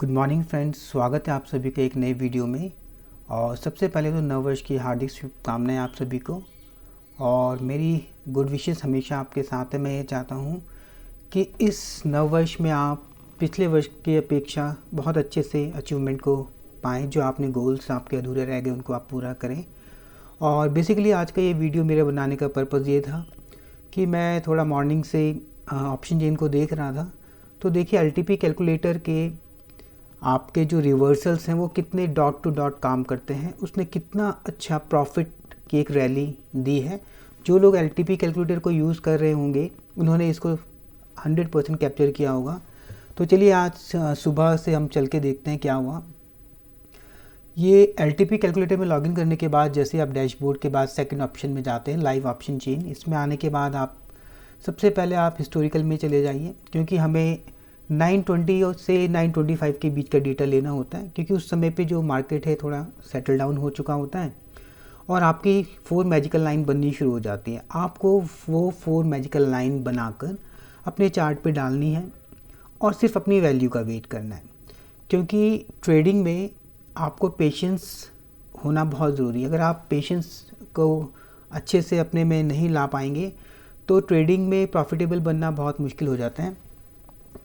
Good morning friends, स्वागत है आप सभी के एक नए वीडियो में। और सबसे पहले तो नववर्ष की हार्दिक शुभकामनाएं आप सभी को। और मेरी गुड विशेस हमेशा आपके साथ है। मैं ये चाहता हूँ कि इस नववर्ष में आप पिछले वर्ष की अपेक्षा बहुत अच्छे से अचीवमेंट को पाएँ। जो आपने गोल्स आपके अधूरे रह गए उनको आप पूरा करें। और बेसिकली आज का ये वीडियो मेरे बनाने का पर्पज़ ये था कि मैं थोड़ा मॉर्निंग से ऑप्शन चेन को देख रहा था। तो देखिए एलटीपी कैलकुलेटर के आपके जो रिवर्सल्स हैं वो कितने डॉट टू डॉट काम करते हैं, उसने कितना अच्छा प्रॉफिट की एक रैली दी है। जो लोग एलटीपी कैलकुलेटर को यूज़ कर रहे होंगे उन्होंने इसको 100% कैप्चर किया होगा। तो चलिए आज सुबह से हम चल के देखते हैं क्या हुआ। ये एलटीपी कैलकुलेटर में लॉगिन करने के बाद जैसे आप डैशबोर्ड के बाद सेकंड ऑप्शन में जाते हैं, लाइव ऑप्शन चेन। इसमें आने के बाद आप सबसे पहले आप हिस्टोरिकल में चले जाइए, क्योंकि हमें 920 से 925 के बीच का डेटा लेना होता है, क्योंकि उस समय पे जो मार्केट है थोड़ा सेटल डाउन हो चुका होता है और आपकी 4 मैजिकल लाइन बननी शुरू हो जाती है। आपको वो 4 मैजिकल लाइन बनाकर अपने चार्ट पे डालनी है और सिर्फ अपनी वैल्यू का वेट करना है, क्योंकि ट्रेडिंग में आपको पेशेंस होना बहुत ज़रूरी है। अगर आप पेशेंस को अच्छे से अपने में नहीं ला पाएंगे तो ट्रेडिंग में प्रॉफिटेबल बनना बहुत मुश्किल हो जाता है।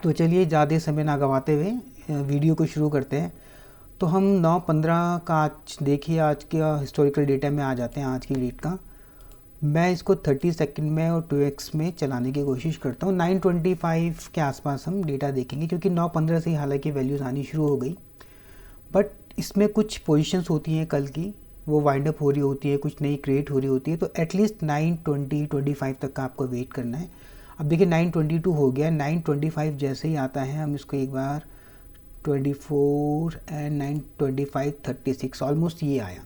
तो चलिए ज़्यादा समय ना गंवाते हुए वीडियो को शुरू करते हैं। तो हम 9/15 का आज देखिए, आज के हिस्टोरिकल डेटा में आ जाते हैं। आज की डेट का मैं इसको 30 सेकंड में और 2x में चलाने की कोशिश करता हूँ। 925 के आसपास हम डेटा देखेंगे, क्योंकि 9/15 से हालांकि वैल्यूज़ आनी शुरू हो गई, बट इसमें कुछ पोजीशंस होती हैं कल की, वो वाइंड अप हो रही होती है, कुछ नई क्रिएट हो रही होती है। तो एटलीस्ट 9:20-25 तक का आपको वेट करना है। अब देखिए 9:22 हो गया, 9:25 जैसे ही आता है हम इसको एक बार 24 एंड 9:25 36 ऑलमोस्ट ये आया।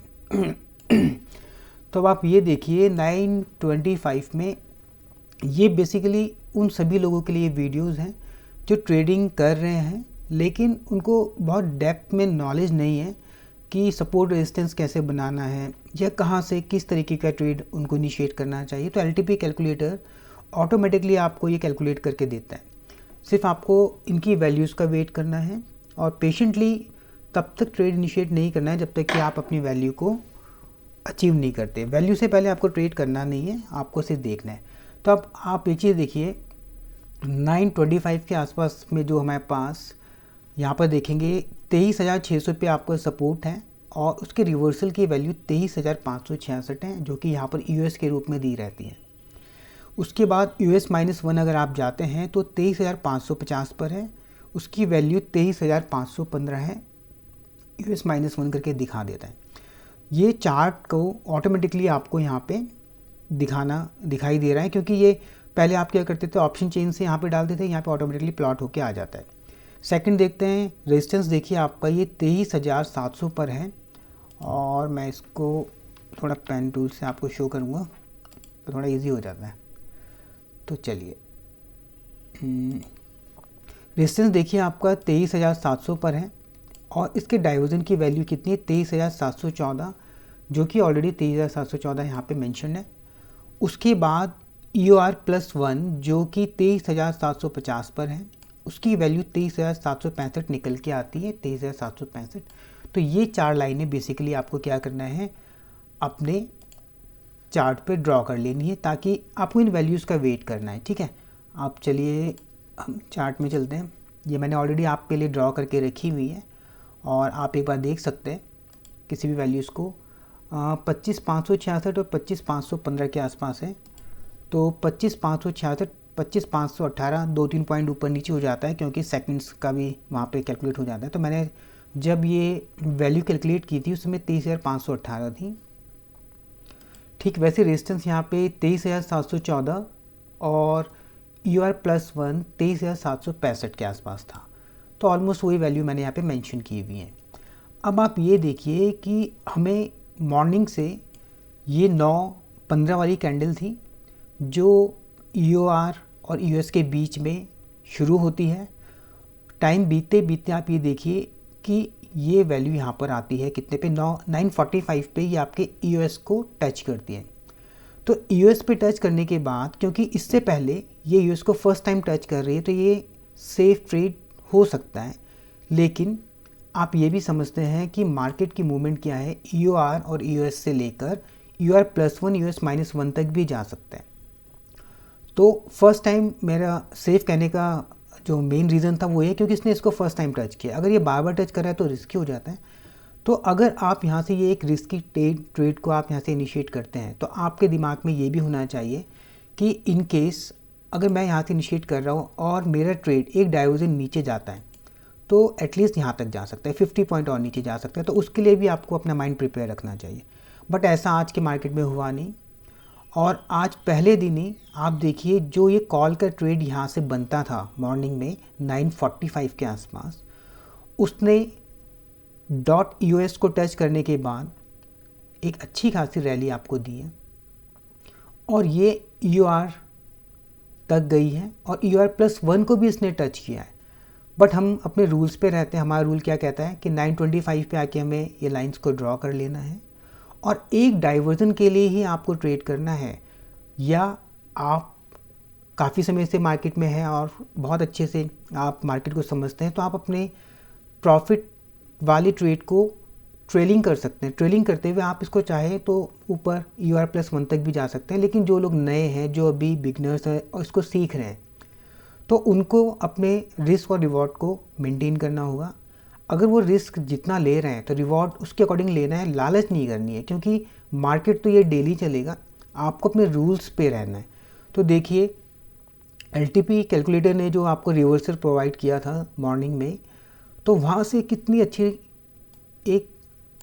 तो अब आप ये देखिए 9:25 में ये बेसिकली उन सभी लोगों के लिए वीडियोस हैं जो ट्रेडिंग कर रहे हैं, लेकिन उनको बहुत डेप्थ में नॉलेज नहीं है कि सपोर्ट रेजिस्टेंस कैसे बनाना है या कहाँ से किस तरीके का ट्रेड उनको इनिशिएट करना चाहिए। तो एलटीपी कैलकुलेटर ऑटोमेटिकली आपको ये कैलकुलेट करके देता है। सिर्फ आपको इनकी वैल्यूज़ का वेट करना है और पेशेंटली तब तक ट्रेड इनिशिएट नहीं करना है जब तक कि आप अपनी वैल्यू को अचीव नहीं करते। वैल्यू से पहले आपको ट्रेड करना नहीं है, आपको सिर्फ देखना है। तो अब आप ये चीज़ देखिए 9:25 के आसपास में जो हमारे पास यहाँ पर देखेंगे 23,600 पे आपको सपोर्ट है और उसके रिवर्सल की वैल्यू 23,566 है, जो कि यहाँ पर यूएस के रूप में दी रहती है। उसके बाद US-1 अगर आप जाते हैं तो 23,550 पर है, उसकी वैल्यू 23,515 है। US-1 करके दिखा देता है। ये चार्ट को ऑटोमेटिकली आपको यहाँ पे दिखाई दे रहा है, क्योंकि ये पहले आप क्या करते थे, ऑप्शन चेन से यहाँ पे डालते थे, यहाँ पे ऑटोमेटिकली प्लॉट होके आ जाता है। सेकंड देखते हैं, रेजिस्टेंस देखिए आपका ये 23,700 पर है और मैं इसको थोड़ा पेन टूल से आपको शो करूँगा तो थोड़ा ईजी हो जाता है। तो चलिए रेजिस्टेंस देखिए आपका 23,700 पर है और इसके डाइवर्जन की वैल्यू कितनी है, 23,714, जो कि ऑलरेडी 23,714 यहाँ पे मेंशन है। उसके बाद EOR+1 जो कि 23,750 पर है, उसकी वैल्यू 23,765 निकल के आती है, 23,765। तो ये चार लाइनें बेसिकली आपको क्या करना है, अपने चार्ट पे ड्रॉ कर लेनी है, ताकि आपको इन वैल्यूज़ का वेट करना है। ठीक है, आप चलिए हम चार्ट में चलते हैं। ये मैंने ऑलरेडी आपके लिए ड्रॉ करके रखी हुई है और आप एक बार देख सकते हैं किसी भी वैल्यूज़ को। 25,566 और 25,515 के आसपास है। तो 25,566, 25,518 2-3 पॉइंट ऊपर नीचे हो जाता है, क्योंकि सेकंड्स का भी वहाँ पे कैलकुलेट हो जाता है। तो मैंने जब ये वैल्यू कैलकुलेट की थी उस समय 23,518 थी। ठीक वैसे रेजिस्टेंस यहाँ पे 23,714 और EOR+1 23,765 के आसपास था। तो ऑलमोस्ट वही वैल्यू मैंने यहाँ पे मेंशन की हुई है। अब आप ये देखिए कि हमें मॉर्निंग से ये 9/15 वाली कैंडल थी, जो EOR और EOS के बीच में शुरू होती है। टाइम बीतते बीतते आप ये देखिए कि ये वैल्यू यहाँ पर आती है कितने पे, 9:45 पे ये आपके EOS को टच करती है। तो EOS पे टच करने के बाद, क्योंकि इससे पहले ये EOS को फर्स्ट टाइम टच कर रही है, तो ये सेफ ट्रेड हो सकता है। लेकिन आप ये भी समझते हैं कि मार्केट की मूवमेंट क्या है, EOR और EOS से लेकर EOR+1 EOS-1 तक भी जा सकता है। तो फर्स्ट टाइम मेरा सेफ कहने का जो मेन रीज़न था वो ये क्योंकि इसने इसको फर्स्ट टाइम टच किया। अगर ये बार बार टच कर रहा है तो रिस्की हो जाता है। तो अगर आप यहाँ से ये एक रिस्की ट्रेड को आप यहाँ से इनिशिएट करते हैं तो आपके दिमाग में ये भी होना चाहिए कि इन केस अगर मैं यहाँ से इनिशिएट कर रहा हूँ और मेरा ट्रेड एक डाइवर्जन नीचे जाता है तो एटलीस्ट यहाँ तक जा सकता है, 50 पॉइंट और नीचे जा सकता है। तो उसके लिए भी आपको अपना माइंड प्रिपेयर रखना चाहिए। बट ऐसा आज के मार्केट में हुआ नहीं और आज पहले दिन ही आप देखिए जो ये कॉल का ट्रेड यहाँ से बनता था मॉर्निंग में 9:45 के आसपास, उसने .EOS को टच करने के बाद एक अच्छी खासी रैली आपको दी है और ये EOR तक गई है और EOR+1 को भी इसने टच किया है। बट हम अपने रूल्स पे रहते हैं। हमारा रूल क्या कहता है कि 9:25 पे आके हमें ये लाइंस को ड्रॉ कर लेना है और एक डाइवर्जन के लिए ही आपको ट्रेड करना है, या आप काफ़ी समय से मार्केट में हैं और बहुत अच्छे से आप मार्केट को समझते हैं तो आप अपने प्रॉफिट वाली ट्रेड को ट्रेलिंग कर सकते हैं। ट्रेलिंग करते हुए आप इसको चाहें तो ऊपर EOR+1 तक भी जा सकते हैं। लेकिन जो लोग नए हैं, जो अभी बिगनर्स हैं और इसको सीख रहे हैं, तो उनको अपने रिस्क और रिवॉर्ड को मेंटेन करना होगा। अगर वो रिस्क जितना ले रहे हैं तो रिवॉर्ड उसके अकॉर्डिंग लेना है, लालच नहीं करनी है, क्योंकि मार्केट तो ये डेली चलेगा, आपको अपने रूल्स पे रहना है। तो देखिए LTP कैलकुलेटर ने जो आपको रिवर्सल प्रोवाइड किया था मॉर्निंग में, तो वहाँ से कितनी अच्छी एक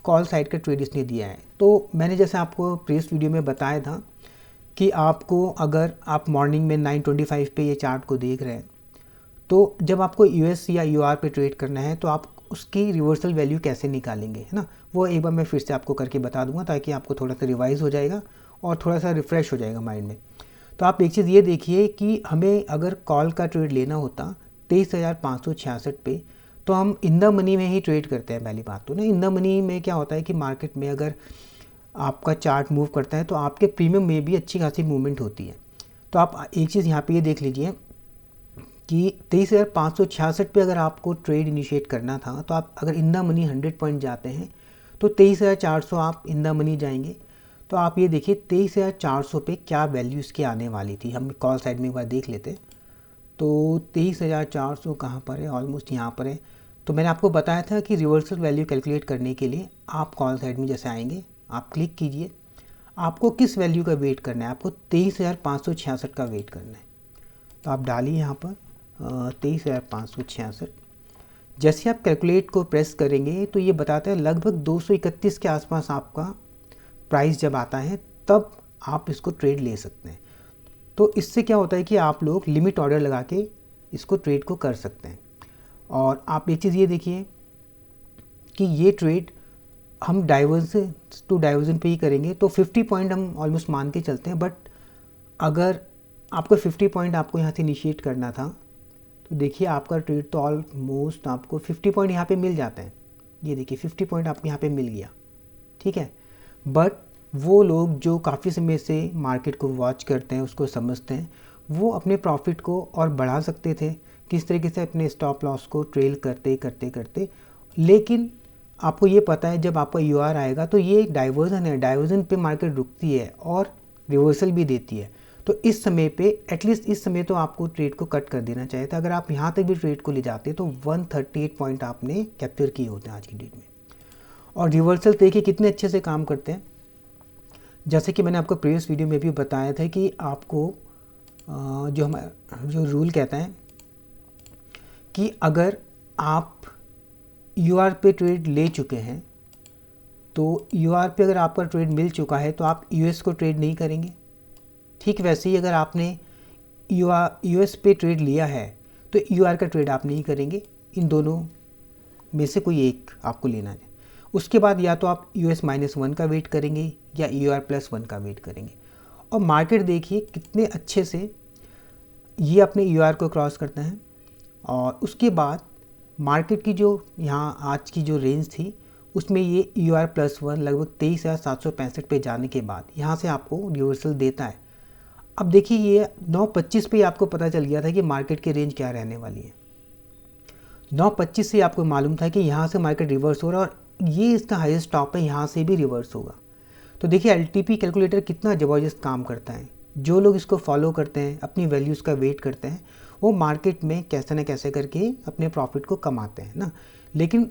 कॉल साइड का ट्रेड इसने दिया है। तो मैंने जैसे आपको प्रीवियस वीडियो में बताया था कि आपको अगर आप मॉर्निंग में 9:25 पे ये चार्ट को देख रहे हैं तो जब आपको US या EOR पे ट्रेड करना है तो आप उसकी रिवर्सल वैल्यू कैसे निकालेंगे, है ना। वो एक बार मैं फिर से आपको करके बता दूंगा ताकि आपको थोड़ा सा रिवाइज हो जाएगा और थोड़ा सा रिफ़्रेश हो जाएगा माइंड में। तो आप एक चीज़ ये देखिए कि हमें अगर कॉल का ट्रेड लेना होता 23,566 पे, तो हम इन द मनी में ही ट्रेड करते हैं। पहली बात तो ना, इन द मनी में क्या होता है कि मार्केट में अगर आपका चार्ट मूव करता है तो आपके प्रीमियम में भी अच्छी खासी मूवमेंट होती है। तो आप एक चीज़ यहाँ पे ये देख लीजिए कि 23,566 पे अगर आपको ट्रेड इनिशिएट करना था तो आप अगर इन द मनी 100 पॉइंट जाते हैं तो 23,400 आप इन द मनी जाएंगे। तो आप ये देखिए 23,400 पे क्या वैल्यू इसकी आने वाली थी। हम कॉल साइड में एक बार देख लेते। तो 23,400 कहाँ पर है, ऑलमोस्ट यहाँ पर है। तो मैंने आपको बताया था कि रिवर्सल वैल्यू कैलकुलेट करने के लिए आप कॉल साइड में जैसे आएंगे, आप क्लिक कीजिए, आपको किस वैल्यू का वेट करना है, आपको 23,566 का वेट करना है। तो आप डालिए यहाँ पर 23,566। जैसे आप कैलकुलेट को प्रेस करेंगे तो ये बताता है लगभग 231 के आसपास आपका प्राइस जब आता है तब आप इसको ट्रेड ले सकते हैं। तो इससे क्या होता है कि आप लोग लिमिट ऑर्डर लगा के इसको ट्रेड को कर सकते हैं। और आप एक चीज़ ये देखिए कि ये ट्रेड हम डाइवर्जन टू डाइवर्जन पे ही करेंगे तो 50 पॉइंट हम ऑलमोस्ट मान के चलते हैं। बट अगर आपको 50 पॉइंट आपको यहाँ से इनिशिएट करना था तो देखिए आपका ट्रेड तो ऑलमोस्ट आपको 50 पॉइंट यहाँ पे मिल जाते हैं। ये देखिए 50 पॉइंट आपको यहाँ पे मिल गया, ठीक है। बट वो लोग जो काफ़ी समय से मार्केट को वॉच करते हैं, उसको समझते हैं, वो अपने प्रॉफिट को और बढ़ा सकते थे किस तरीके से अपने स्टॉप लॉस को ट्रेल करते करते करते। लेकिन आपको ये पता है जब आपका EOR आएगा तो ये एक डाइवर्जन है, डाइवर्जन पे मार्केट रुकती है और रिवर्सल भी देती है। तो इस समय पे एटलीस्ट इस समय तो आपको ट्रेड को कट कर देना चाहिए था। अगर आप यहाँ तक भी ट्रेड को ले जाते तो 138 पॉइंट आपने कैप्चर किए होते हैं आज की डेट में। और रिवर्सल देखिए कितने अच्छे से काम करते हैं। जैसे कि मैंने आपको प्रीवियस वीडियो में भी बताया था कि आपको जो रूल कहता है कि अगर आप EOR पे ट्रेड ले चुके हैं तो EOR पे अगर आपका ट्रेड मिल चुका है तो आप US को ट्रेड नहीं करेंगे। ठीक वैसे ही अगर आपने US पे ट्रेड लिया है तो EOR का ट्रेड आप नहीं करेंगे। इन दोनों में से कोई एक आपको लेना है। उसके बाद या तो आप US-1 का वेट करेंगे या EOR+1 का वेट करेंगे। और मार्केट देखिए कितने अच्छे से ये अपने EOR को क्रॉस करता है और उसके बाद मार्केट की जो यहाँ आज की जो रेंज थी उसमें ये EOR+1 लगभग 23,765 पे जाने के बाद यहाँ से आपको रिवर्सल देता है। अब देखिए ये 9:25 पे आपको पता चल गया था कि मार्केट की रेंज क्या रहने वाली है। 9:25 से आपको मालूम था कि यहाँ से मार्केट रिवर्स हो रहा है और ये इसका हाईएस्ट टॉप है, यहाँ से भी रिवर्स होगा। तो देखिए एलटीपी कैलकुलेटर कितना ज़बरदस्त काम करता है। जो लोग इसको फॉलो करते हैं, अपनी वैल्यूज़ का वेट करते हैं, वो मार्केट में कैसे न कैसे करके अपने प्रॉफिट को कमाते हैं ना। लेकिन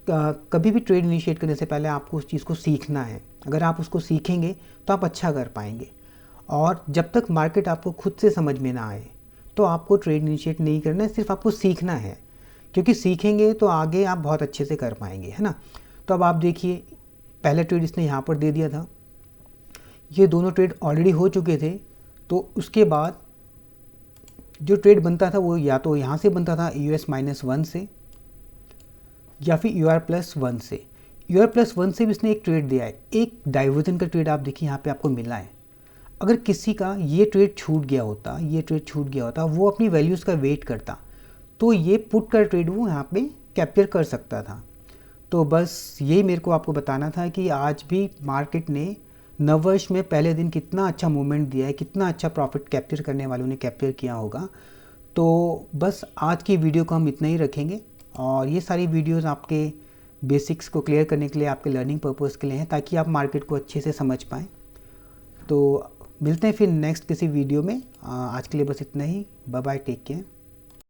कभी भी ट्रेड इनिशिएट करने से पहले आपको उस चीज़ को सीखना है। अगर आप उसको सीखेंगे तो आप अच्छा कर पाएंगे। और जब तक मार्केट आपको खुद से समझ में ना आए तो आपको ट्रेड इनिशिएट नहीं करना है, सिर्फ आपको सीखना है, क्योंकि सीखेंगे तो आगे आप बहुत अच्छे से कर पाएंगे, है ना। तो अब आप देखिए, पहला ट्रेड इसने यहाँ पर दे दिया था, ये दोनों ट्रेड ऑलरेडी हो चुके थे। तो उसके बाद जो ट्रेड बनता था वो या तो यहाँ से बनता था US-1 से, या फिर UR+1 से। UR+1 से भी इसने एक ट्रेड दिया है, एक डाइवर्जन का ट्रेड आप देखिए यहाँ पे आपको मिला है। अगर किसी का ये ट्रेड छूट गया होता, वो अपनी वैल्यूज़ का वेट करता, तो ये पुट का ट्रेड वो यहाँ पे कैप्चर कर सकता था। तो बस यही मेरे को आपको बताना था कि आज भी मार्केट ने नववर्ष में पहले दिन कितना अच्छा मूवमेंट दिया है, कितना अच्छा प्रॉफिट कैप्चर करने वालों ने कैप्चर किया होगा। तो बस आज की वीडियो को हम इतना ही रखेंगे, और ये सारी वीडियोस आपके बेसिक्स को क्लियर करने के लिए, आपके लर्निंग पर्पज़ के लिए हैं, ताकि आप मार्केट को अच्छे से समझ पाएँ। तो मिलते हैं फिर नेक्स्ट किसी वीडियो में। आज के लिए बस इतना ही। Bye bye, take care.